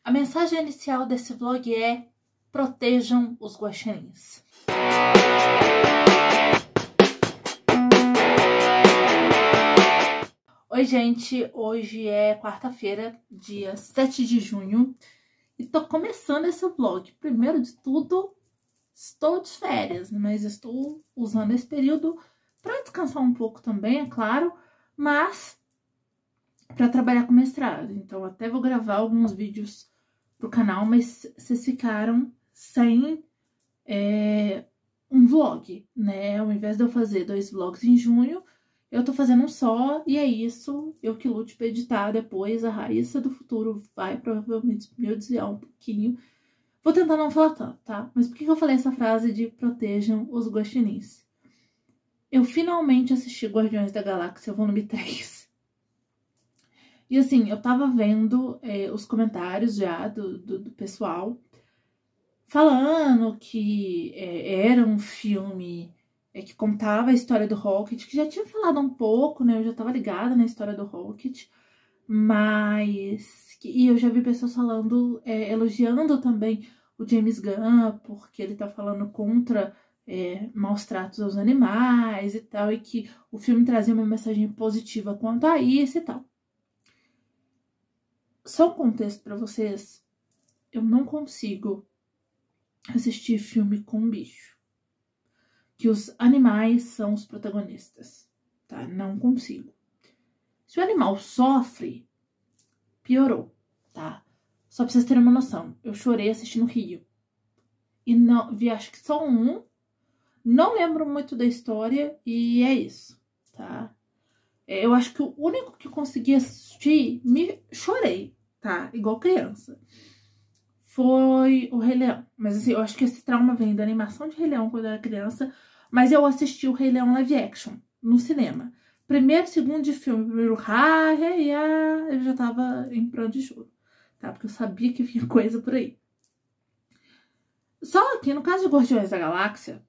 A mensagem inicial desse vlog é: protejam os guaxinins. Oi, gente! Hoje é quarta-feira, dia 7 de junho, e tô começando esse vlog. Primeiro de tudo, estou de férias, mas estou usando esse período para descansar um pouco também, é claro, mas para trabalhar com mestrado. Então, até vou gravar alguns vídeos pro canal, mas vocês ficaram sem um vlog, né? Ao invés de eu fazer 2 vlogs em junho, eu tô fazendo um só, e é isso. Eu que lute pra editar depois. A Raíssa do futuro vai provavelmente me odiar um pouquinho. Vou tentar não falar tanto, tá? Mas por que eu falei essa frase de protejam os guaxinins? Eu finalmente assisti Guardiões da Galáxia volume 3. E assim, eu tava vendo os comentários já do pessoal falando que era um filme que contava a história do Rocket, que já tinha falado um pouco, né? Eu já tava ligada na história do Rocket, mas... E eu já vi pessoas falando, elogiando também o James Gunn, porque ele tá falando contra maus tratos aos animais e tal, e que o filme trazia uma mensagem positiva quanto a isso e tal. Só um contexto pra vocês, eu não consigo assistir filme com bicho, que os animais são os protagonistas, tá? Não consigo. Se o animal sofre, piorou, tá? Só pra vocês terem uma noção, eu chorei assistindo Rio. E não vi, acho que só um. Não lembro muito da história e é isso, tá? Eu acho que o único que eu consegui assistir, chorei, tá? Igual criança. Foi o Rei Leão. Mas assim, eu acho que esse trauma vem da animação de Rei Leão quando eu era criança. Mas eu assisti o Rei Leão live action no cinema. Primeiro, segundo de filme, primeiro eu já tava em pranto de choro, tá? Porque eu sabia que vinha coisa por aí. Só que no caso de Guardiões da Galáxia,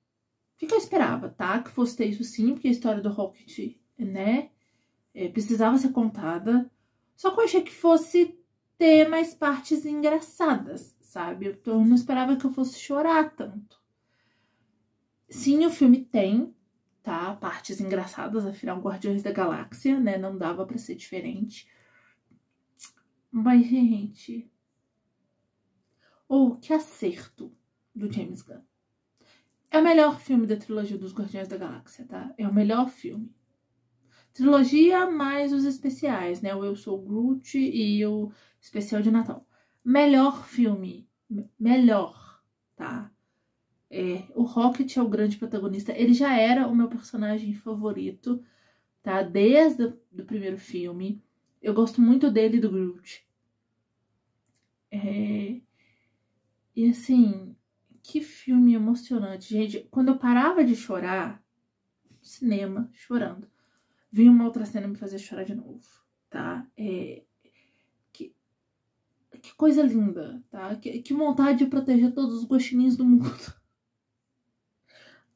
o que eu esperava, tá? Que fosse ter isso sim, porque a história do Rocket, né, precisava ser contada. Só que eu achei que fosse ter mais partes engraçadas, sabe? Eu não esperava que eu fosse chorar tanto. Sim, o filme tem, tá? Partes engraçadas, afinal, Guardiões da Galáxia, né? Não dava pra ser diferente. Mas, gente... que acerto do James Gunn. É o melhor filme da trilogia dos Guardiões da Galáxia, tá? É o melhor filme. Trilogia mais os especiais, né? O Eu Sou Groot e o especial de Natal. Melhor filme. Melhor, tá? O Rocket é o grande protagonista. Ele já era o meu personagem favorito, tá? Desde o primeiro filme. Eu gosto muito dele e do Groot. E assim, que filme emocionante. Gente, quando eu parava de chorar, no cinema, chorando, vinha uma outra cena me fazer chorar de novo, tá? Que coisa linda, tá? Que vontade de proteger todos os guaxinins do mundo.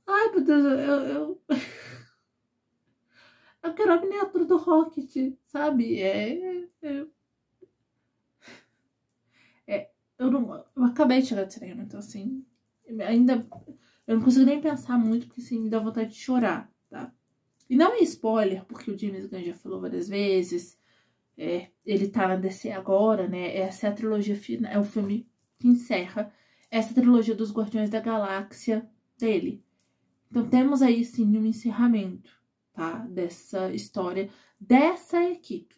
Ai, meu Deus, eu quero a miniatura do Rocket, sabe? Eu acabei de chegar do cinema, então assim, ainda eu não consigo nem pensar muito, porque assim, me dá vontade de chorar, tá? E não é spoiler, porque o James Gunn já falou várias vezes, ele tá na DC agora, né? Essa é a trilogia final, é o filme que encerra essa trilogia dos Guardiões da Galáxia dele. Então temos aí sim um encerramento, tá? Dessa história, dessa equipe.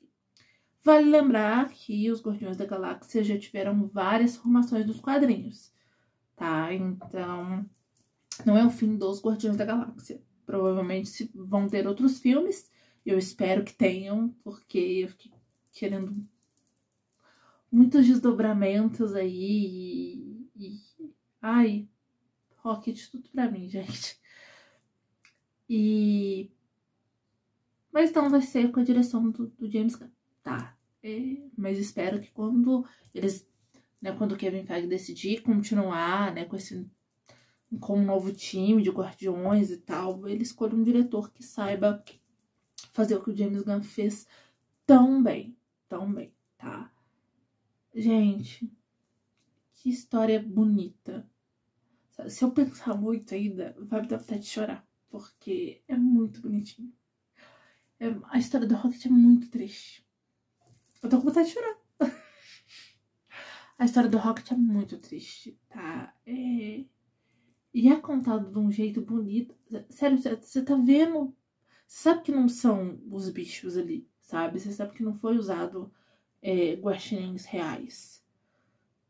Vale lembrar que os Guardiões da Galáxia já tiveram várias formações nos quadrinhos, tá? Então, não é o fim dos Guardiões da Galáxia. Provavelmente vão ter outros filmes, eu espero que tenham, porque eu fiquei querendo muitos desdobramentos aí ai, Rocket, tudo pra mim, gente. Mas então vai ser com a direção do James Gunn, tá? Mas espero que quando eles, né, quando o Kevin Feige decidir continuar, né, com um novo time de Guardiões e tal, ele escolha um diretor que saiba fazer o que o James Gunn fez tão bem, tá? Gente, que história bonita. Se eu pensar muito ainda, vai me dar vontade de chorar. Porque é muito bonitinho. A história do Rocket é muito triste. Eu tô com vontade de chorar. A história do Rocket é muito triste, tá? E é contado de um jeito bonito. Sério, você tá vendo... Você sabe que não são os bichos ali, sabe? Você sabe que não foi usado guaxinins reais.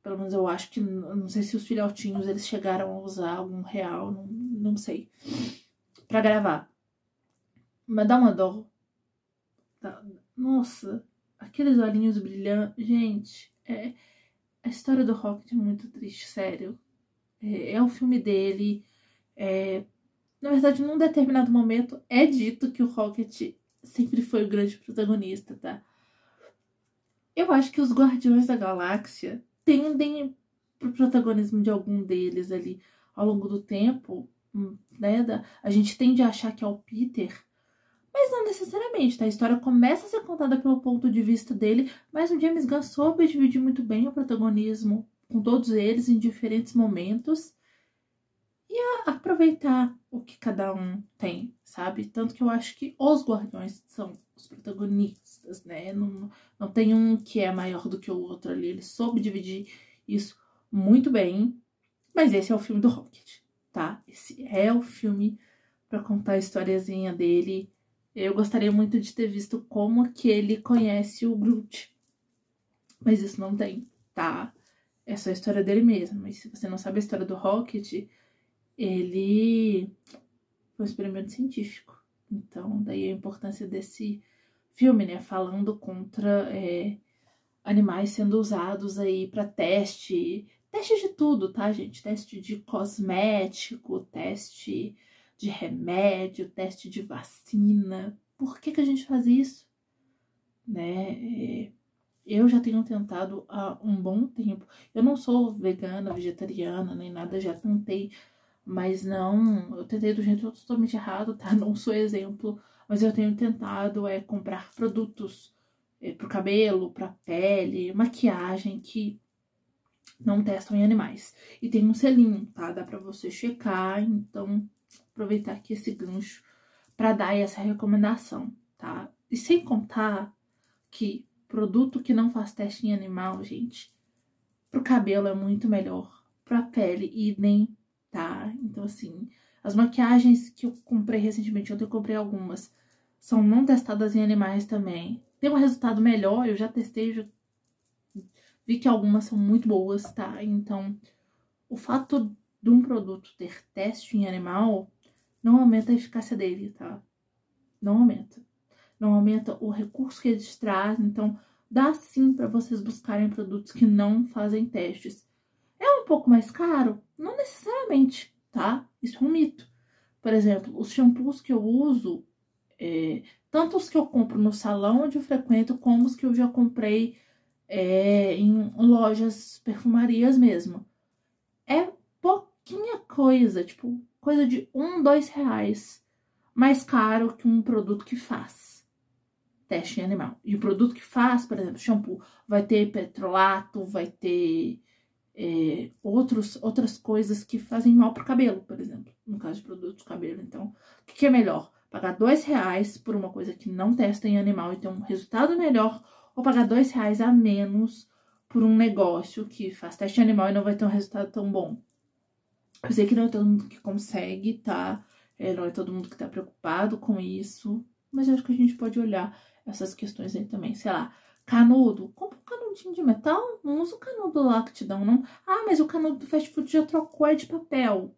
Pelo menos eu acho que... Não sei se os filhotinhos, eles chegaram a usar algum real, não sei. Pra gravar. Mas dá uma dó. Nossa, aqueles olhinhos brilhantes. Gente, a história do Rocket é muito triste, sério. É o filme dele. Na verdade, num determinado momento, é dito que o Rocket sempre foi o grande protagonista, tá? Eu acho que os Guardiões da Galáxia tendem pro protagonismo de algum deles ali ao longo do tempo, né? A gente tende a achar que é o Peter, mas não necessariamente, tá? A história começa a ser contada pelo ponto de vista dele, mas o James Gunn soube dividir muito bem o protagonismo com todos eles em diferentes momentos e aproveitar o que cada um tem, sabe? Tanto que eu acho que os Guardiões são os protagonistas, né? Não tem um que é maior do que o outro ali. Ele soube dividir isso muito bem, mas esse é o filme do Rocket, tá? Esse é o filme pra contar a historiazinha dele. Eu gostaria muito de ter visto como que ele conhece o Groot. Mas isso não tem, tá? É só a história dele mesmo. Mas se você não sabe a história do Rocket, ele foi um experimento científico. Então, daí a importância desse filme, né? Falando contra animais sendo usados aí pra teste. Teste de tudo, tá, gente? Teste de cosmético, teste de remédio, teste de vacina. Por que a gente faz isso? Né? Eu já tenho tentado há um bom tempo. Eu não sou vegana, vegetariana, nem nada, já tentei. Mas não, eu tentei do jeito totalmente errado, tá? Não sou exemplo. Mas eu tenho tentado comprar produtos pro cabelo, pra pele, maquiagem que não testam em animais. E tem um selinho, tá? Dá pra você checar, então aproveitar aqui esse gancho para dar essa recomendação, tá? E sem contar que produto que não faz teste em animal, gente, pro cabelo é muito melhor, pra pele idem, tá? Então, assim, as maquiagens que eu comprei recentemente, ontem eu comprei algumas, são não testadas em animais também. Tem um resultado melhor, eu já testei, já vi que algumas são muito boas, tá? Então, o fato de um produto ter teste em animal não aumenta a eficácia dele, tá? Não aumenta. Não aumenta o recurso que eles trazem. Então, dá sim para vocês buscarem produtos que não fazem testes. É um pouco mais caro? Não necessariamente, tá? Isso é um mito. Por exemplo, os shampoos que eu uso, tanto os que eu compro no salão onde eu frequento, como os que eu já comprei em lojas, perfumarias mesmo. É pouquinha coisa, tipo, coisa de R$1, R$2 mais caro que um produto que faz teste em animal. E o produto que faz, por exemplo, shampoo, vai ter petrolato, vai ter outras coisas que fazem mal pro cabelo, por exemplo, no caso de produto de cabelo. Então, o que é melhor? Pagar R$2 por uma coisa que não testa em animal e ter um resultado melhor, ou pagar R$2 a menos por um negócio que faz teste em animal e não vai ter um resultado tão bom? Eu sei que não é todo mundo que consegue, tá? Não é todo mundo que tá preocupado com isso, mas eu acho que a gente pode olhar essas questões aí também. Sei lá, canudo, compra um canudinho de metal, não usa o canudo lá que te dão, não. Ah, mas o canudo do fast food já trocou, é de papel.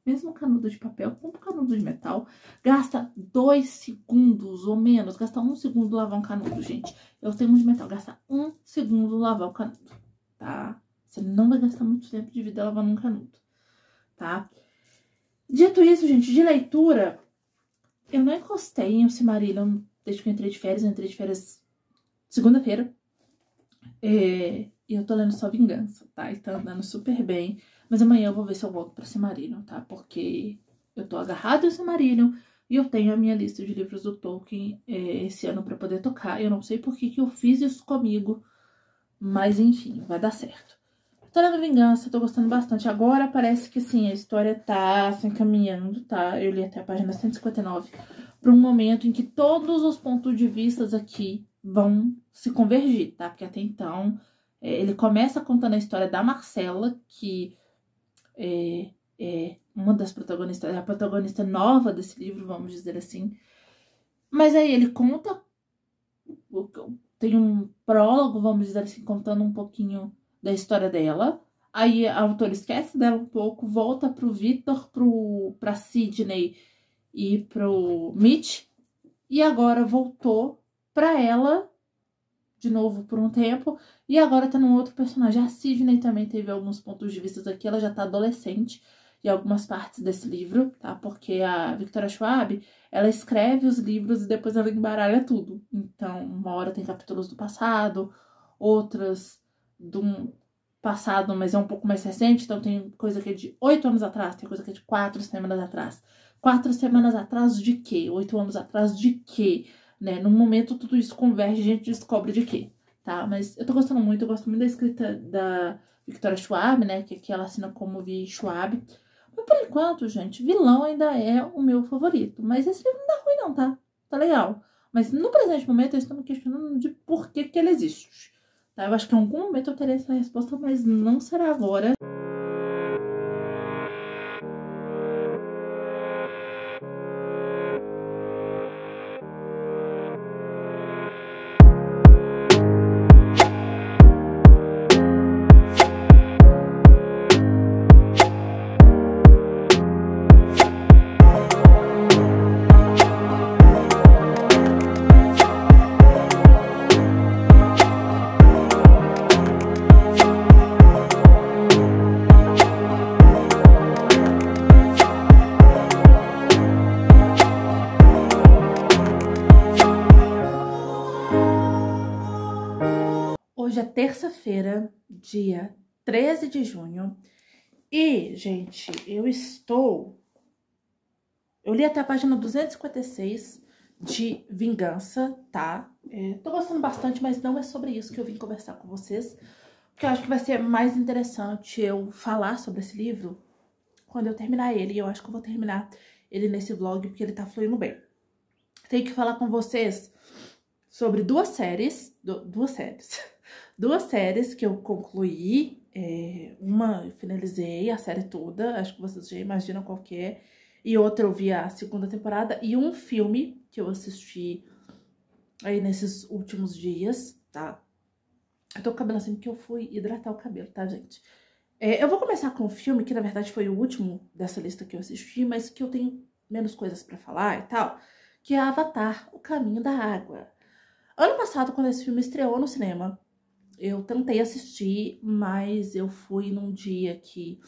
Mesmo canudo de papel, compra um canudo de metal, gasta 2 segundos ou menos, gasta 1 segundo lavar um canudo, gente. Eu tenho um de metal, gasta 1 segundo lavar o canudo, tá? Você não vai gastar muito tempo de vida lavando um canudo, tá? Dito isso, gente, de leitura, eu não encostei em O Silmarillion desde que eu entrei de férias segunda-feira. E eu tô lendo só Vingança, tá? E tá andando super bem. Mas amanhã eu vou ver se eu volto pra Silmarillion, tá? Porque eu tô agarrada ao Silmarillion e eu tenho a minha lista de livros do Tolkien esse ano pra poder tocar. Eu não sei por que eu fiz isso comigo, mas enfim, vai dar certo, Tô lendo Vingança, tô gostando bastante. Agora parece que, sim, a história tá se encaminhando, tá? Eu li até a página 159, para um momento em que todos os pontos de vista aqui vão se convergir, tá? Porque até então, ele começa contando a história da Marcela, que é uma das protagonistas, é a protagonista nova desse livro, vamos dizer assim. Mas aí ele conta, tem um prólogo, vamos dizer assim, contando um pouquinho da história dela. Aí a autora esquece dela um pouco, volta pro Victor, pra Sidney e pro Mitch. E agora voltou pra ela, de novo, por um tempo. E agora tá num outro personagem. A Sidney também teve alguns pontos de vista aqui. Ela já tá adolescente em algumas partes desse livro, tá? Porque a Victoria Schwab, ela escreve os livros e depois ela embaralha tudo. Então, uma hora tem capítulos do passado, outras do passado, mas é um pouco mais recente. Então, tem coisa que é de 8 anos atrás, tem coisa que é de 4 semanas atrás. 4 semanas atrás de quê? 8 anos atrás de quê? Né? No momento, tudo isso converge e a gente descobre de quê, tá? Mas eu tô gostando muito, eu gosto muito da escrita da Victoria Schwab, né? Que aqui ela assina como Vi Schwab. Mas por enquanto, gente, vilão ainda é o meu favorito. Mas esse livro não tá ruim não, tá? Tá legal. Mas no presente momento eu estou me questionando de por que ele existe. Tá? Eu acho que em algum momento eu terei essa resposta, mas não será agora. Hoje é terça-feira, dia 13 de junho. E, gente, eu li até a página 256 de Vingança, tá? Tô gostando bastante, mas não é sobre isso que eu vim conversar com vocês. Porque eu acho que vai ser mais interessante eu falar sobre esse livro quando eu terminar ele. E eu acho que eu vou terminar ele nesse vlog, porque ele tá fluindo bem. Tenho que falar com vocês sobre duas séries que eu concluí. Uma eu finalizei a série toda, acho que vocês já imaginam qual que é. E outra eu vi a segunda temporada. E um filme que eu assisti aí nesses últimos dias, tá? Eu tô com o cabelo assim porque eu fui hidratar o cabelo, tá, gente? Eu vou começar com o filme, que na verdade foi o último dessa lista que eu assisti, mas que eu tenho menos coisas pra falar e tal, que é Avatar, O Caminho da Água. Ano passado, quando esse filme estreou no cinema, eu tentei assistir, mas eu fui num dia que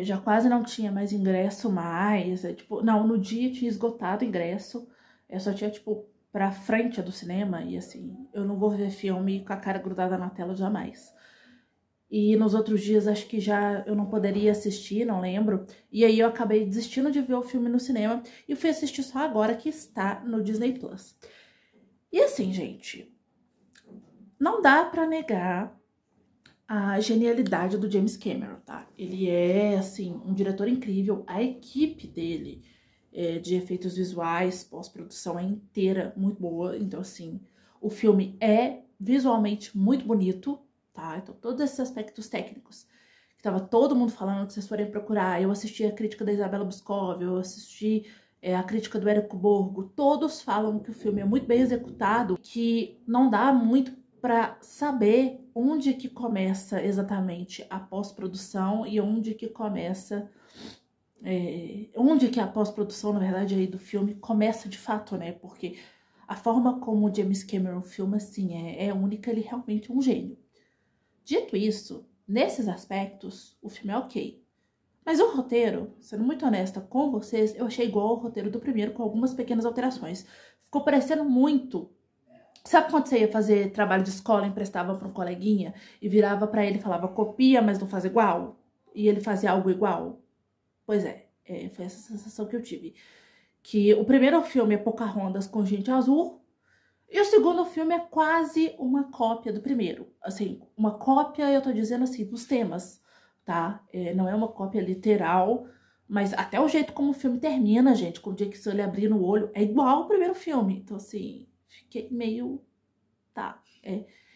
já quase não tinha mais ingresso mais. Não, no dia tinha esgotado o ingresso. Eu só tinha, pra frente do cinema. E assim, eu não vou ver filme com a cara grudada na tela jamais. E nos outros dias, acho que já eu não poderia assistir, não lembro. E aí eu acabei desistindo de ver o filme no cinema. E fui assistir só agora, que está no Disney Plus. E assim, gente, não dá pra negar a genialidade do James Cameron, tá? Ele é, assim, um diretor incrível. A equipe dele de efeitos visuais, pós-produção é inteira muito boa. Então, assim, o filme é visualmente muito bonito, tá? Então, todos esses aspectos técnicos que tava todo mundo falando, que vocês forem procurar. Eu assisti a crítica da Isabela Boscov, eu assisti a crítica do Érico Borgo. Todos falam que o filme é muito bem executado, que não dá muito para saber onde que começa exatamente a pós-produção e onde que começa, onde que a pós-produção, na verdade, aí do filme começa de fato, né? Porque a forma como o James Cameron filma, assim, é única, ele realmente é um gênio. Dito isso, nesses aspectos, o filme é ok. Mas o roteiro, sendo muito honesta com vocês, eu achei igual ao roteiro do primeiro, com algumas pequenas alterações. Ficou parecendo muito... Sabe quando você ia fazer trabalho de escola, emprestava para um coleguinha e virava para ele e falava copia, mas não faz igual? E ele fazia algo igual? Pois foi essa sensação que eu tive. Que o primeiro filme é Pocahontas com gente azul E o segundo filme é quase uma cópia do primeiro. Assim, uma cópia, eu tô dizendo assim, dos temas, tá? Não é uma cópia literal, mas até o jeito como o filme termina, gente, com o Jake Sully abrindo o olho, é igual ao primeiro filme. Então, assim, fiquei meio... Tá,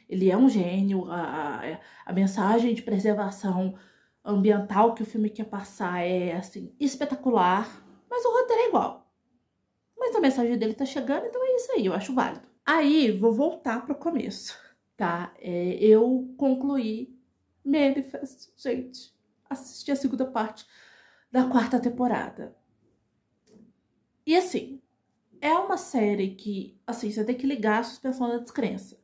ele é um gênio, a mensagem de preservação ambiental que o filme quer passar é, assim, espetacular, mas o roteiro é igual. Mas a mensagem dele tá chegando, então é isso aí, eu acho válido. Aí, vou voltar pro começo, tá? Eu concluí Manifest, gente. Assisti a segunda parte da quarta temporada. E assim, é uma série que, assim, você tem que ligar a suspensão da descrença.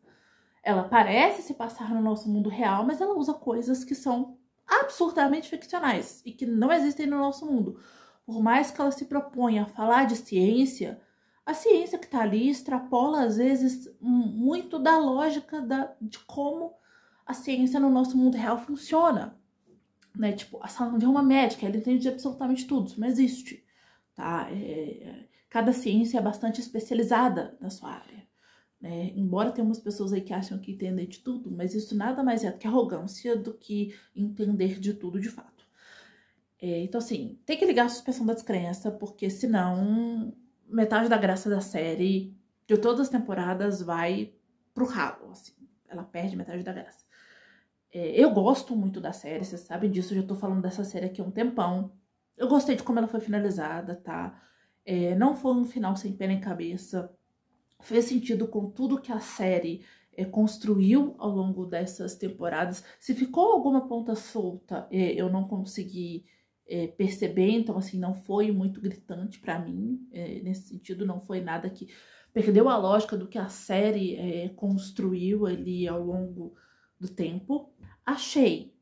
Ela parece se passar no nosso mundo real, mas ela usa coisas que são absurdamente ficcionais e que não existem no nosso mundo. Por mais que ela se proponha a falar de ciência, a ciência que está ali extrapola, às vezes, muito da lógica de como a ciência no nosso mundo real funciona. Né? Tipo, a Sandy é uma médica, ela entende absolutamente tudo, isso não existe. Tá? Cada ciência é bastante especializada na sua área. Embora tenha umas pessoas aí que acham que entendem de tudo, mas isso nada mais é do que arrogância do que entender de tudo de fato. Então, assim, tem que ligar a suspensão da descrença, porque senão metade da graça da série, de todas as temporadas, vai pro ralo, assim. Ela perde metade da graça. Eu gosto muito da série, vocês sabem disso, eu já tô falando dessa série aqui há um tempão. Eu gostei de como ela foi finalizada, tá? Não foi um final sem pé nem cabeça. Fez sentido com tudo que a série construiu ao longo dessas temporadas. Se ficou alguma ponta solta, eu não consegui perceber, então assim, não foi muito gritante pra mim, nesse sentido, não foi nada que perdeu a lógica do que a série construiu ali ao longo do tempo. Achei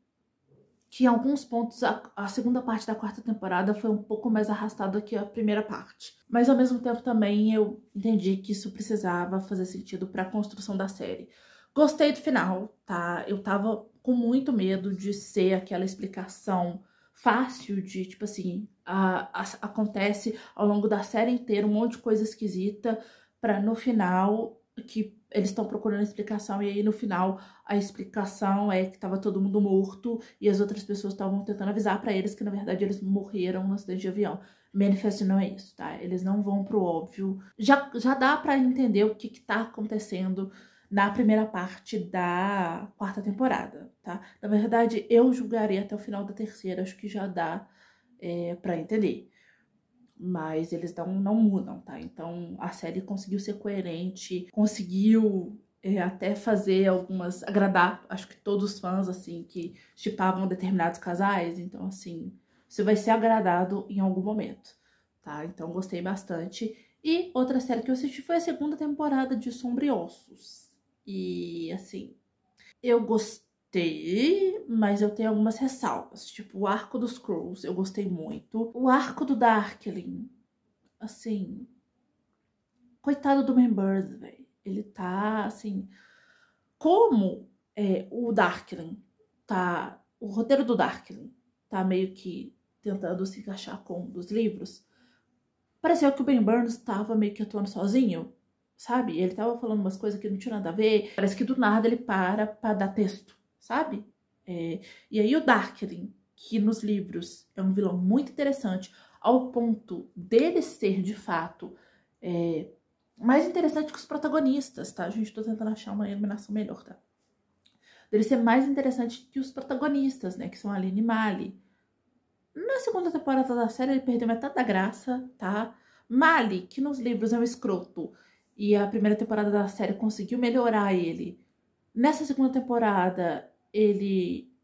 que em alguns pontos a segunda parte da quarta temporada foi um pouco mais arrastada que a primeira parte. Mas ao mesmo tempo também eu entendi que isso precisava fazer sentido para a construção da série. Gostei do final, tá? Eu tava com muito medo de ser aquela explicação fácil de, tipo assim, acontece ao longo da série inteira um monte de coisa esquisita para no final que eles estão procurando explicação, e aí no final a explicação é que tava todo mundo morto e as outras pessoas estavam tentando avisar pra eles que na verdade eles morreram no acidente de avião. Manifest não é isso, tá? Eles não vão pro óbvio. Já dá pra entender o que tá acontecendo na primeira parte da quarta temporada, tá? Na verdade, eu julgaria até o final da terceira, acho que já dá pra entender. Mas eles não mudam, tá? Então a série conseguiu ser coerente, conseguiu até fazer algumas... agradar, acho que todos os fãs, assim, que shippavam determinados casais. Então, assim, você vai ser agradado em algum momento, tá? Então gostei bastante. E outra série que eu assisti foi a segunda temporada de Sombriossos. E, assim, eu gostei, mas eu tenho algumas ressalvas. Tipo, o arco dos Skrulls, eu gostei muito. O arco do Darkling, assim... Coitado do Man Bird, velho. Ele tá, assim... Como o Darkling tá... O roteiro do Darkling tá meio que tentando se encaixar com um dos livros. Pareceu que o Ben Burns tava meio que atuando sozinho, sabe? Ele tava falando umas coisas que não tinha nada a ver. Parece que do nada ele para pra dar texto, sabe? E aí o Darkling, que nos livros é um vilão muito interessante, ao ponto dele ser, de fato, mais interessante que os protagonistas, tá? Gente, tô tentando achar uma iluminação melhor, tá? Dele ser mais interessante que os protagonistas, né? Que são a Aline e Mali. Na segunda temporada da série ele perdeu metade da graça, tá? Mali, que nos livros é um escroto, e a primeira temporada da série conseguiu melhorar ele. Nessa segunda temporada,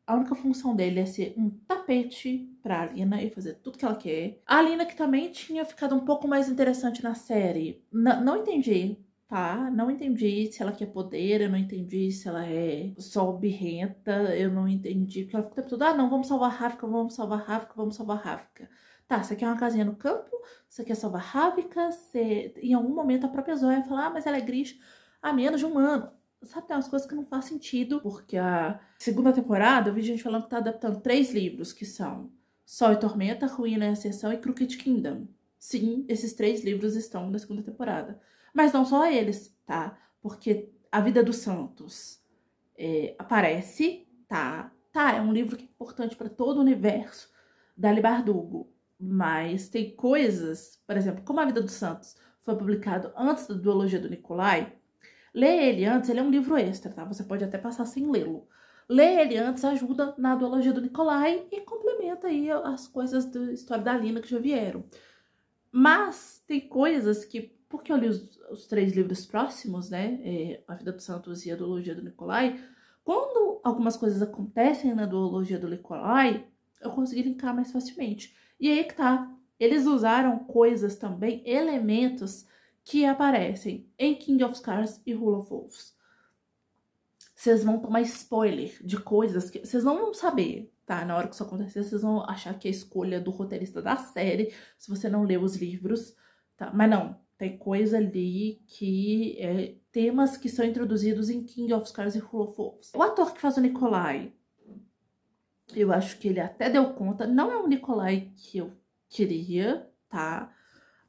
a única função dele é ser um tapete pra Alina e fazer tudo que ela quer. A Alina, que também tinha ficado um pouco mais interessante na série, não entendi, tá? Não entendi se ela quer poder, eu não entendi se ela é só birrenta, eu não entendi, porque ela fica o tempo todo, não, vamos salvar a Ravka, vamos salvar a Ravka, vamos salvar a Ravka. Tá, você quer uma casinha no campo, você quer salvar a Ravka, em algum momento a própria Zoya fala, mas ela é Gris há menos de um ano. Sabe, tem umas coisas que não faz sentido, porque a segunda temporada, eu vi gente falando que tá adaptando 3 livros, que são Sol e Tormenta, Ruína e Ascensão e Crooked Kingdom. Sim, esses 3 livros estão na segunda temporada. Mas não só eles, tá? porque A Vida dos Santos aparece, tá, é um livro que é importante para todo o universo da Bardugo, mas tem coisas, por exemplo, como A Vida dos Santos foi publicado antes da duologia do Nicolai, ler ele antes, ele é um livro extra, tá? Você pode até passar sem lê-lo. Ler ele antes ajuda na duologia do Nicolai e complementa aí as coisas da história da Lina que já vieram. Mas tem coisas que, porque eu li os 3 livros próximos, né? A Vida dos Santos e a duologia do Nicolai, quando algumas coisas acontecem na duologia do Nicolai, eu consegui linkar mais facilmente. E aí que tá. Eles usaram coisas também, elementos que aparecem em King of Scars e Rule of Wolves. Vocês vão tomar spoiler de coisas que vocês não vão saber, tá? Na hora que isso acontecer, vocês vão achar que é a escolha do roteirista da série, se você não leu os livros, tá? Mas não, tem coisa ali que temas que são introduzidos em King of Scars e Rule of Wolves. O ator que faz o Nicolai, eu acho que ele até deu conta, não é o Nicolai que eu queria, tá?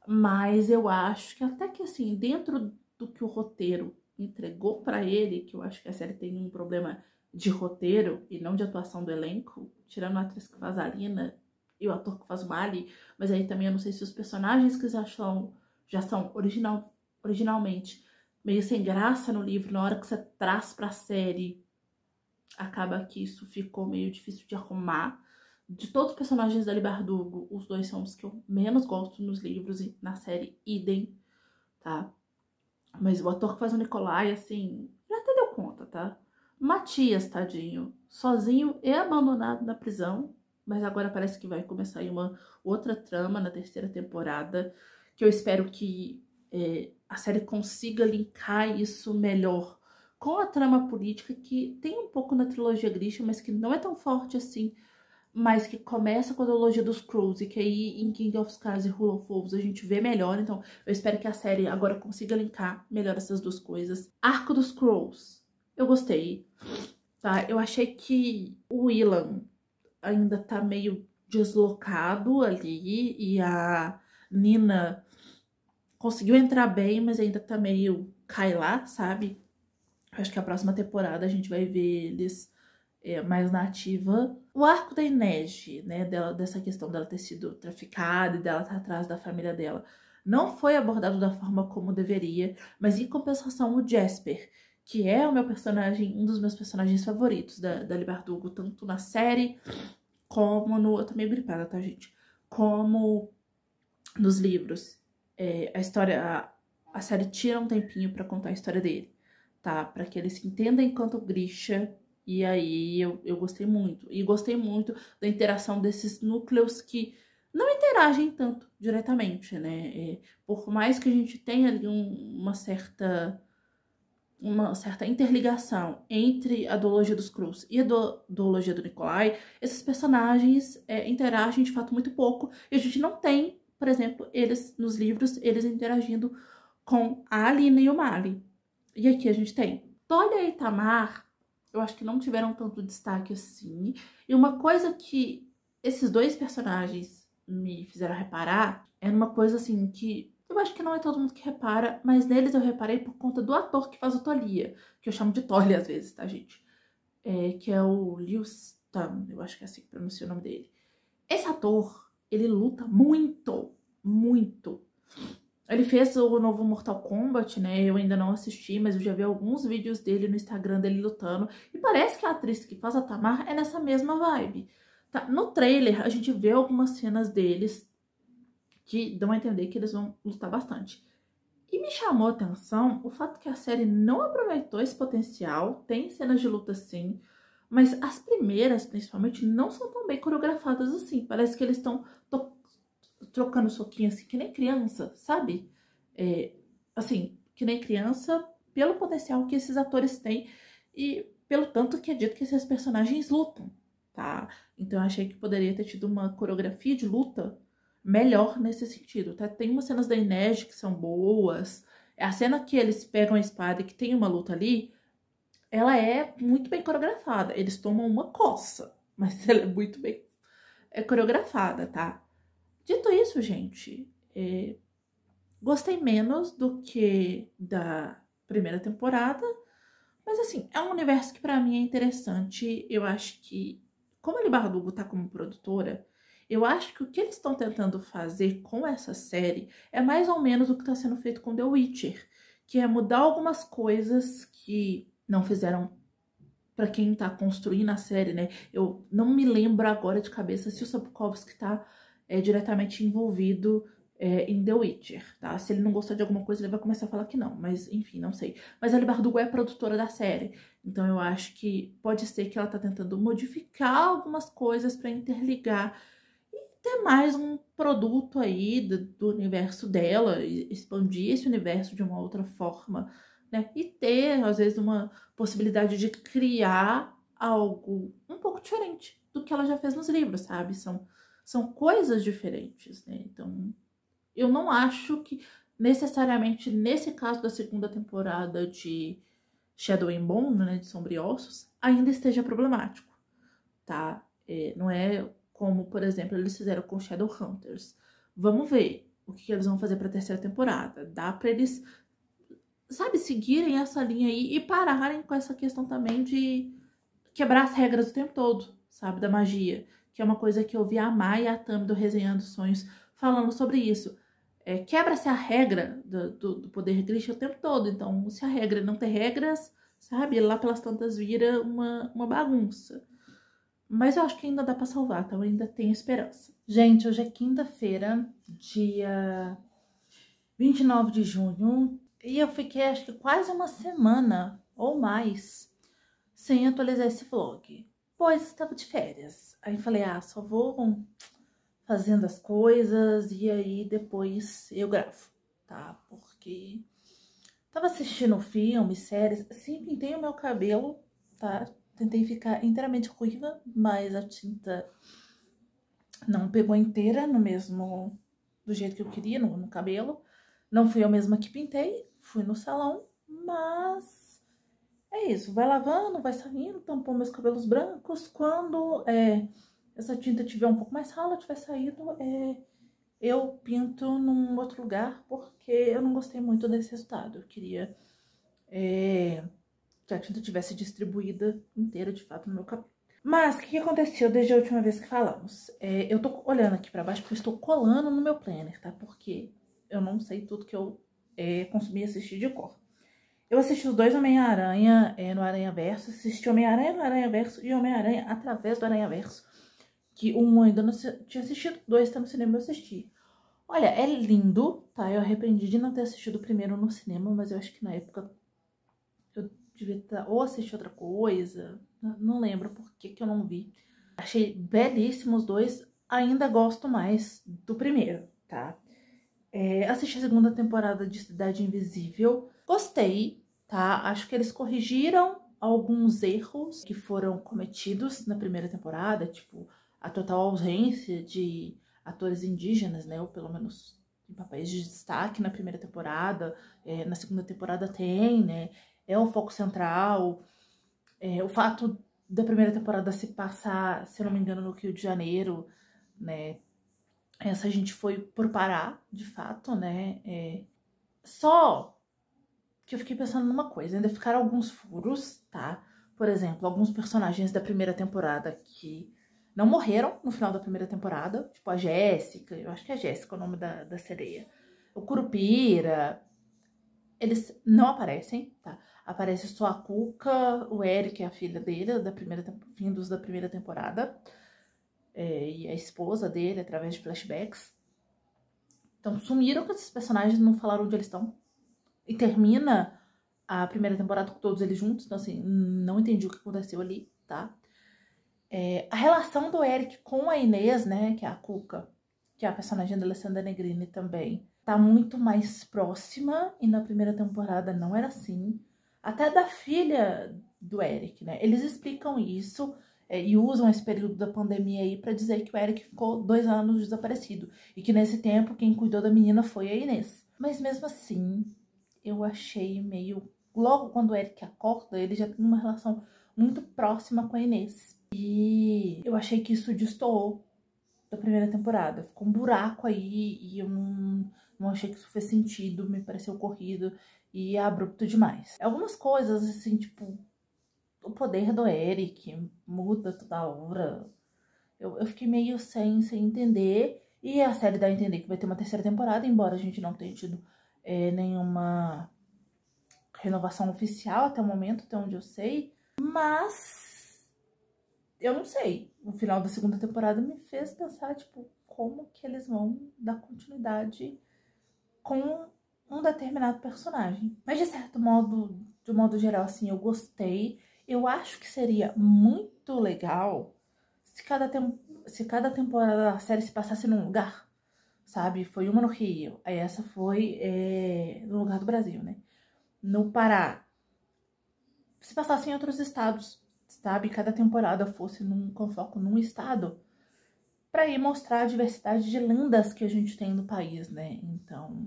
Mas eu acho que até que assim, dentro do que o roteiro entregou pra ele, que eu acho que a série tem um problema de roteiro e não de atuação do elenco, tirando a atriz que faz a Lina e o ator que faz o Mali, mas aí também eu não sei se os personagens que já são originalmente meio sem graça no livro, na hora que você traz pra série, acaba que isso ficou meio difícil de arrumar. De todos os personagens da Bardugo, os 2 são os que eu menos gosto nos livros e na série idem, tá? Mas o ator que faz o Nicolai, assim, já até deu conta, tá? Matias, tadinho, sozinho e abandonado na prisão, mas agora parece que vai começar aí uma outra trama na 3ª temporada, que eu espero que a série consiga linkar isso melhor com a trama política, que tem um pouco na trilogia Grisha, mas que não é tão forte assim, mas que começa com a trilogia dos Crows, e que aí em King of Scars e Rule of Wolves a gente vê melhor. Então eu espero que a série agora consiga linkar melhor essas 2 coisas. Arco dos Crows, eu gostei, tá? Eu achei que o Willan ainda tá meio deslocado ali, e a Nina conseguiu entrar bem, mas ainda tá meio cai lá, sabe? Acho que a próxima temporada a gente vai ver eles mais na ativa. O arco da Inej, né, dessa questão dela ter sido traficada e dela estar atrás da família dela, não foi abordado da forma como deveria, mas em compensação o Jasper, que é o meu personagem, um dos meus personagens favoritos da Bardugo, tanto na série como no... Eu tô meio gripada, tá, gente? Como nos livros. A série tira um tempinho pra contar a história dele, tá? Pra que ele se entenda enquanto Grisha. E aí eu gostei muito. E gostei muito da interação desses núcleos que não interagem tanto diretamente, né? Por mais que a gente tenha ali uma certa interligação entre a duologia dos Cruz e a duologia do Nicolai, esses personagens interagem de fato muito pouco. E a gente não tem, por exemplo, eles nos livros, eles interagindo com a Alina e o Mali. E aqui a gente tem Tolia e Tamar. Eu acho que não tiveram tanto destaque assim. E uma coisa que esses 2 personagens me fizeram reparar é uma coisa assim que eu acho que não é todo mundo que repara, mas neles eu reparei por conta do ator que faz o Tolia, que eu chamo de Tolia às vezes, tá, gente? Que é o Liu Stan, eu acho que é assim que pronuncia o nome dele. Esse ator, ele luta muito, muito. Ele fez o novo Mortal Kombat, né? Eu ainda não assisti, mas eu já vi alguns vídeos dele no Instagram dele lutando. E parece que a atriz que faz a Tamar é nessa mesma vibe. Tá? No trailer, a gente vê algumas cenas deles que dão a entender que eles vão lutar bastante. E me chamou a atenção o fato que a série não aproveitou esse potencial. Tem cenas de luta sim, mas as primeiras, principalmente, não são tão bem coreografadas assim. Parece que eles estão trocando soquinho assim, que nem criança, sabe? Assim, que nem criança, pelo potencial que esses atores têm e pelo tanto que é dito que esses personagens lutam, tá? Então eu achei que poderia ter tido uma coreografia de luta melhor nesse sentido, tá? Tem umas cenas da Inej que são boas. A cena que eles pegam a espada e que tem uma luta ali, ela é muito bem coreografada. Eles tomam uma coça, mas ela é muito bem coreografada, tá? Dito isso, gente, gostei menos do que da primeira temporada. Mas assim, é um universo que pra mim é interessante. Eu acho que, como a Leigh Bardugo tá como produtora, eu acho que o que eles estão tentando fazer com essa série é mais ou menos o que está sendo feito com The Witcher, que é mudar algumas coisas que não fizeram para quem tá construindo a série, né? Eu não me lembro agora de cabeça se o Sapkowski tá diretamente envolvido em The Witcher, tá? Se ele não gostar de alguma coisa, ele vai começar a falar que não, mas enfim, não sei. Mas a Leigh Bardugo é a produtora da série, então eu acho que pode ser que ela tá tentando modificar algumas coisas para interligar e ter mais um produto aí do universo dela, e expandir esse universo de uma outra forma, né? E ter, às vezes, uma possibilidade de criar algo um pouco diferente do que ela já fez nos livros, sabe? São coisas diferentes, né? Então, eu não acho que necessariamente nesse caso da segunda temporada de Shadow and Bone, né, de Sombra e Ossos, ainda esteja problemático, tá? Não é como, por exemplo, eles fizeram com Shadowhunters. Vamos ver o que eles vão fazer pra terceira temporada. Dá pra eles, sabe, seguirem essa linha aí e pararem com essa questão também de quebrar as regras o tempo todo, sabe, da magia. Que é uma coisa que eu vi a Mai e a Tami do Resenhando Sonhos falando sobre isso. Quebra-se a regra do poder Grisha o tempo todo. Então, se a regra não tem regras, sabe, lá pelas tantas vira uma bagunça. Mas eu acho que ainda dá pra salvar, então ainda tenho esperança. Gente, hoje é quinta-feira, dia 29 de junho. E eu fiquei, acho que quase uma semana ou mais sem atualizar esse vlog. Pois estava de férias. Aí falei, só vou fazendo as coisas e aí depois eu gravo, tá? Porque tava assistindo filme, séries, sim, pintei o meu cabelo, tá? Tentei ficar inteiramente ruiva, mas a tinta não pegou inteira do jeito que eu queria, no cabelo. Não fui eu mesma que pintei, fui no salão, mas é isso. Vai lavando, vai saindo, tampou meus cabelos brancos. Quando essa tinta tiver um pouco mais rala, tiver saído, eu pinto num outro lugar, porque eu não gostei muito desse resultado. Eu queria que a tinta tivesse distribuída inteira, de fato, no meu cabelo. Mas, o que aconteceu desde a última vez que falamos? Eu tô olhando aqui pra baixo porque eu estou colando no meu planner, tá? Porque eu não sei tudo que eu consumi assistir de cor. Eu assisti os dois Homem-Aranha no Aranhaverso, assisti Homem-Aranha no Aranhaverso e Homem-Aranha através do Aranhaverso. Que um eu ainda não tinha assistido, dois tá no cinema eu assisti. Olha, é lindo, tá? Eu arrependi de não ter assistido o primeiro no cinema, mas eu acho que na época eu devia ou assistir outra coisa, não lembro por que eu não vi. Achei belíssimos os dois, ainda gosto mais do primeiro, tá? Assisti a segunda temporada de Cidade Invisível, gostei, tá? Acho que eles corrigiram alguns erros que foram cometidos na primeira temporada, tipo a total ausência de atores indígenas, né? Ou pelo menos em papéis de destaque na primeira temporada. Na segunda temporada tem, né? É o foco central. O fato da primeira temporada se passar, se eu não me engano, no Rio de Janeiro, né? Essa gente foi por Pará, de fato, né? Só que eu fiquei pensando numa coisa, ainda ficaram alguns furos, tá? Por exemplo, alguns personagens da primeira temporada que não morreram no final da primeira temporada, tipo a Jéssica, eu acho que é Jéssica o nome da sereia. O Curupira, eles não aparecem, tá? Aparece só a Cuca, o Eric, a filha dele, vindos da primeira temporada, e a esposa dele, através de flashbacks. Então sumiram com esses personagens, não falaram onde eles estão. E termina a primeira temporada com todos eles juntos, então assim, não entendi o que aconteceu ali, tá? A relação do Eric com a Inês, né, que é a Cuca, que é a personagem da Alessandra Negrini também, tá muito mais próxima, e na primeira temporada não era assim. Até da filha do Eric, né, eles explicam isso e usam esse período da pandemia aí pra dizer que o Eric ficou 2 anos desaparecido, e que nesse tempo quem cuidou da menina foi a Inês. Mas mesmo assim, eu achei meio... Logo quando o Eric acorda, ele já tem uma relação muito próxima com a Inês. E eu achei que isso destoou da primeira temporada. Ficou um buraco aí e eu não achei que isso fez sentido, me pareceu corrido. e é abrupto demais. Algumas coisas, assim, tipo, o poder do Eric muda toda hora. Eu fiquei meio sem entender. E a série dá a entender que vai ter uma terceira temporada, embora a gente não tenha tido nenhuma renovação oficial até o momento, até onde eu sei. Mas eu não sei. O final da segunda temporada me fez pensar, tipo, como que eles vão dar continuidade com um determinado personagem. Mas de certo modo, de modo geral, assim, eu gostei. Eu acho que seria muito legal se cada temporada da série se passasse num lugar, sabe? Foi uma no Rio, aí essa foi no lugar do Brasil, né? No Pará. Se passasse em outros estados, sabe? Cada temporada fosse com foco num estado, para ir mostrar a diversidade de lendas que a gente tem no país, né? Então,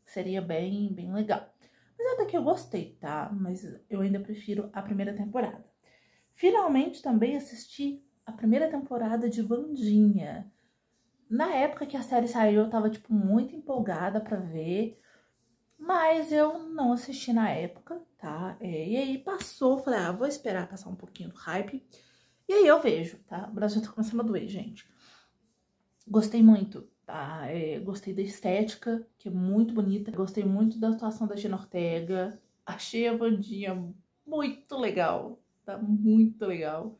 seria bem legal. Mas até que eu gostei, tá? Mas eu ainda prefiro a primeira temporada. Finalmente também assisti a primeira temporada de Wandinha. Na época que a série saiu, eu tava, tipo, muito empolgada pra ver. Mas eu não assisti na época, tá? E aí passou, falei, vou esperar passar um pouquinho do hype. E aí eu vejo, tá? O Brasil tá começando a doer, gente. Gostei muito, tá? Gostei da estética, que é muito bonita. Gostei muito da atuação da Gina Ortega. Achei a Wandinha muito legal, tá? Muito legal.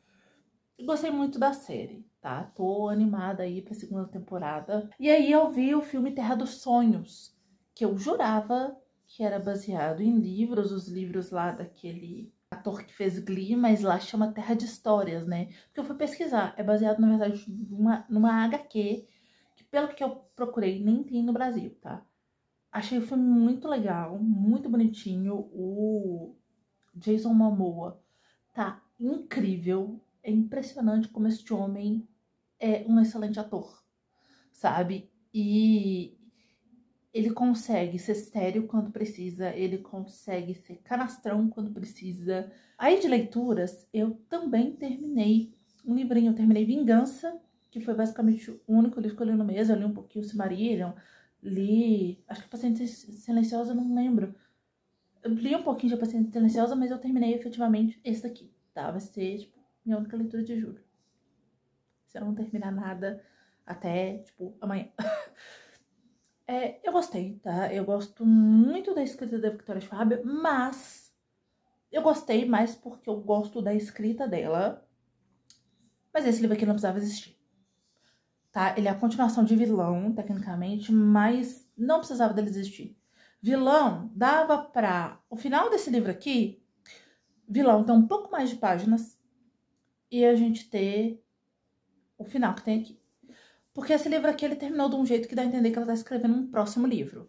Gostei muito da série, tá? Tô animada aí pra segunda temporada. E aí eu vi o filme Terra dos Sonhos, que eu jurava que era baseado em livros, os livros lá daquele ator que fez Glee, mas lá chama Terra de Histórias, né? Porque eu fui pesquisar, é baseado, na verdade, numa HQ, que pelo que eu procurei, nem tem no Brasil, tá? Achei o filme muito legal, muito bonitinho. O Jason Momoa tá incrível. É impressionante como este homem é um excelente ator, sabe? E ele consegue ser sério quando precisa, ele consegue ser canastrão quando precisa. Aí de leituras, eu também terminei um livrinho, eu terminei Vingança, que foi basicamente o único livro que eu li no mês. Eu li um pouquinho Silmarillion, li, acho que Paciente Silenciosa, eu não lembro. Eu li um pouquinho de Paciente Silenciosa, mas eu terminei efetivamente esse daqui, tá? Vai ser, tipo, minha única leitura de julho. Se eu não terminar nada até, tipo, amanhã. Eu gostei, tá? Eu gosto muito da escrita da Victoria Schwab, mas eu gostei mais porque eu gosto da escrita dela. Mas esse livro aqui não precisava existir, tá? Ele é a continuação de Vilão, tecnicamente, mas não precisava dele existir. Vilão dava pra... O final desse livro aqui, Vilão tem um pouco mais de páginas e a gente ter o final que tem aqui. Porque esse livro aqui, ele terminou de um jeito que dá a entender que ela tá escrevendo um próximo livro.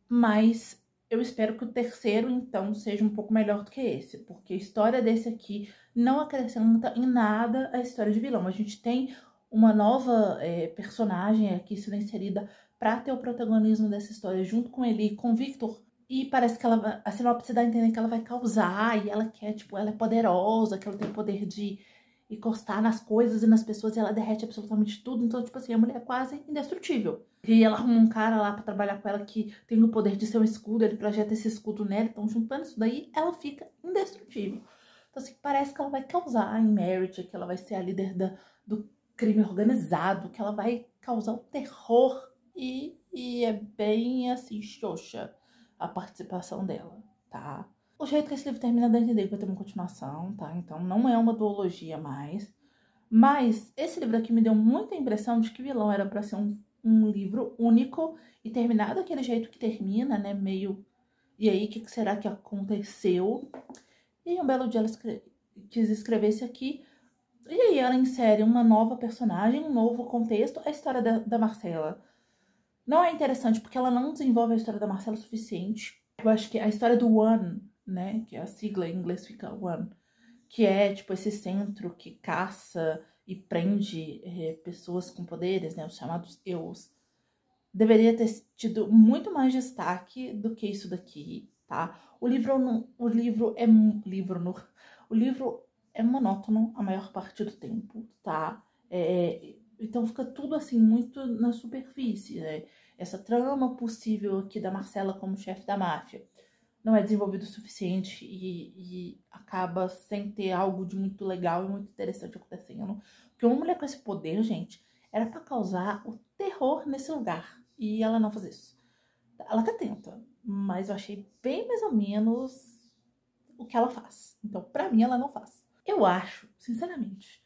Mas eu espero que o terceiro, então, seja um pouco melhor do que esse. Porque a história desse aqui não acrescenta em nada a história de Vilão. A gente tem uma nova personagem aqui sendo inserida para ter o protagonismo dessa história junto com ele, com Victor. E parece que ela, a sinopse dá a entender que ela vai causar, e ela quer, tipo, ela é poderosa, que ela tem o poder de encostar nas coisas e nas pessoas, e ela derrete absolutamente tudo. Então, tipo assim, a mulher é quase indestrutível. E ela arruma um cara lá pra trabalhar com ela que tem o poder de ser um escudo, ele projeta esse escudo nela, então juntando isso daí, ela fica indestrutível. Então, assim, parece que ela vai causar em Meredith, que ela vai ser a líder do crime organizado, que ela vai causar um terror, e é bem, assim, xoxa a participação dela, tá? O jeito que esse livro termina dá a entender que vai ter uma continuação, tá? Então não é uma duologia mais. Mas esse livro aqui me deu muita impressão de que Vilão era pra ser um livro único e terminar daquele jeito que termina, né? Meio... E aí, o que será que aconteceu? E um belo dia ela quis escrever esse aqui. E aí ela insere uma nova personagem, um novo contexto, a história da Marcela. Não é interessante porque ela não desenvolve a história da Marcela o suficiente. Eu acho que a história do One, né, que a sigla em inglês fica One, que é tipo esse centro que caça e prende pessoas com poderes, né, os chamados EUs, deveria ter tido muito mais destaque do que isso daqui, tá? O livro é monótono a maior parte do tempo, tá? Então fica tudo assim muito na superfície, né? Essa trama possível aqui da Marcela como chefe da máfia. não é desenvolvido o suficiente e acaba sem ter algo de muito legal e muito interessante acontecendo. Porque uma mulher com esse poder, gente, era pra causar o terror nesse lugar. E ela não faz isso. Ela até tenta, mas eu achei bem mais ou menos o que ela faz. Então, pra mim, ela não faz. Eu acho, sinceramente,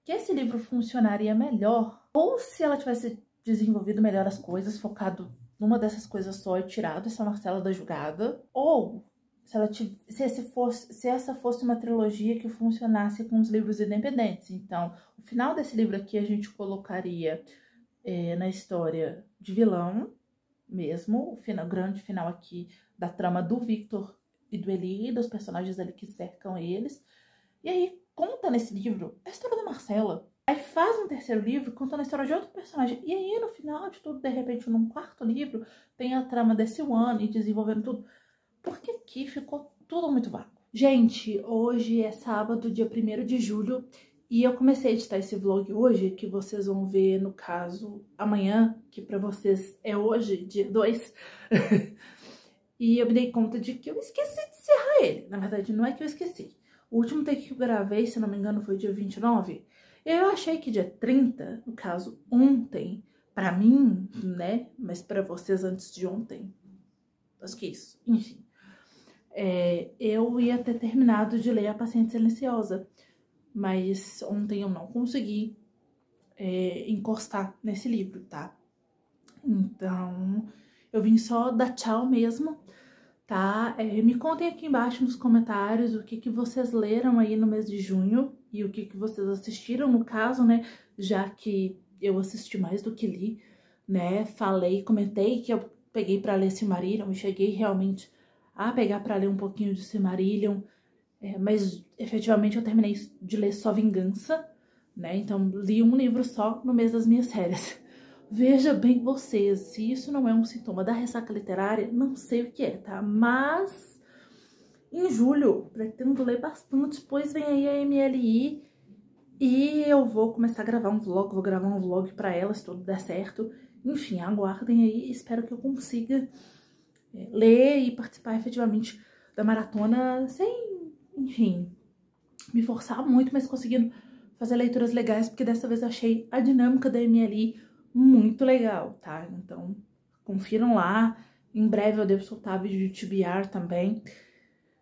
que esse livro funcionaria melhor ou se ela tivesse desenvolvido melhor as coisas, focado numa dessas coisas só e tirado essa Marcela da jogada, ou se essa fosse uma trilogia que funcionasse com os livros independentes. Então, o final desse livro aqui a gente colocaria na história de vilão mesmo, o grande final aqui da trama do Victor e do Eli, dos personagens ali que cercam eles. E aí conta nesse livro a história da Marcela. Aí faz um terceiro livro contando a história de outro personagem. E aí no final de tudo, de repente, num quarto livro, tem a trama desse One e desenvolvendo tudo. Porque aqui ficou tudo muito vago. Gente, hoje é sábado, dia 1º de julho. E eu comecei a editar esse vlog hoje, que vocês vão ver, no caso, amanhã, que pra vocês é hoje, dia 2. E eu me dei conta de que eu esqueci de encerrar ele. Na verdade, não é que eu esqueci. O último take que eu gravei, se não me engano, foi dia 29. Eu achei que dia 30, no caso, ontem, pra mim, né? Mas pra vocês antes de ontem. Acho que isso. Enfim. Eu ia ter terminado de ler A Paciente Silenciosa. Mas ontem eu não consegui encostar nesse livro, tá? Então, eu vim só dar tchau mesmo, tá? Me contem aqui embaixo nos comentários o que vocês leram aí no mês de junho e o que vocês assistiram, no caso, né? Já que eu assisti mais do que li, né? Comentei que eu peguei pra ler Silmarillion e cheguei realmente a pegar pra ler um pouquinho de Silmarillion. Mas efetivamente eu terminei de ler só Vingança, né? Então li um livro só no mês das minhas férias. Veja bem vocês, se isso não é um sintoma da ressaca literária, não sei o que é, tá? Mas em julho pretendo ler bastante, depois vem aí a MLI e eu vou começar a gravar um vlog, vou gravar um vlog pra ela, se tudo der certo. Enfim, aguardem aí, espero que eu consiga ler e participar efetivamente da maratona sem, enfim, me forçar muito, mas conseguindo fazer leituras legais, porque dessa vez eu achei a dinâmica da MLI muito legal, tá? Então, confiram lá. Em breve eu devo soltar vídeo de TBR também.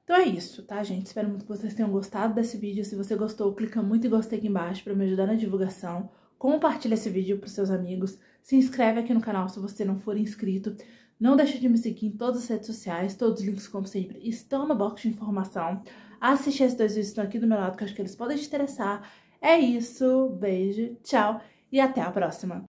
Então é isso, tá, gente? Espero muito que vocês tenham gostado desse vídeo. Se você gostou, clica muito em gostei aqui embaixo pra me ajudar na divulgação. Compartilha esse vídeo pros seus amigos. Se inscreve aqui no canal se você não for inscrito. Não deixe de me seguir em todas as redes sociais. Todos os links, como sempre, estão no box de informação. Assiste esses 2 vídeos que estão aqui do meu lado, que eu acho que eles podem te interessar. É isso, beijo, tchau e até a próxima.